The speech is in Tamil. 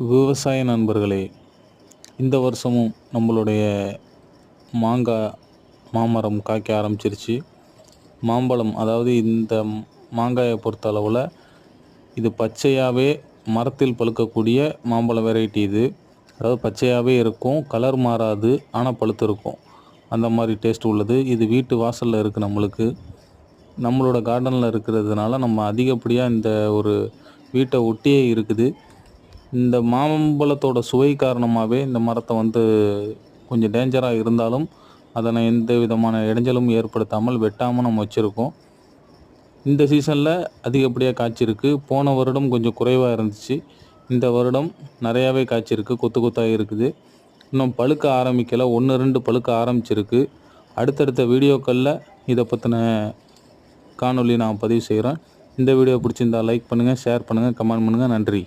விவசாய நண்பர்களே, இந்த வருஷமும் நம்மளுடைய மாமரம் காய்க்க ஆரம்பிச்சிருச்சு. மாம்பழம், அதாவது இந்த மாங்காயை பொறுத்த அளவில் இது பச்சையாகவே மரத்தில் பழுக்கக்கூடிய மாம்பழ வெரைட்டி. இது அதாவது பச்சையாகவே இருக்கும், கலர் மாறாது, ஆனால் பழுத்து இருக்கும். அந்த மாதிரி டேஸ்ட் உள்ளது. இது வீட்டு வாசலில் இருக்குது. நம்மளோட கார்டனில் இருக்கிறதுனால நம்ம அதிகப்படியாக இந்த ஒரு வீட்டை ஒட்டியே இருக்குது. இந்த மாம்பழத்தோட சுவை காரணமாகவே இந்த மரத்தை கொஞ்சம் டேஞ்சராக இருந்தாலும் அதனை எந்த விதமான இடைஞ்சலும் ஏற்படுத்தாமல் வெட்டாமல் நம்ம வச்சுருக்கோம். இந்த சீசனில் அதிகப்படியாக காய்ச்சிருக்கு. போன வருடம் கொஞ்சம் குறைவாக இருந்துச்சு. இந்த வருடம் நிறையாவே காய்ச்சிருக்கு, கொத்து கொத்தாக இருக்குது. இன்னும் பழுக்க ஆரம்பிக்கலை, 1-2 பழுக்க ஆரம்பிச்சிருக்கு. அடுத்தடுத்த வீடியோக்களில் இதை பற்றின காணொளி நான் பதிவு செய்கிறேன். இந்த வீடியோ பிடிச்சிருந்தால் லைக் பண்ணுங்கள், ஷேர் பண்ணுங்கள், கமெண்ட் பண்ணுங்கள். நன்றி.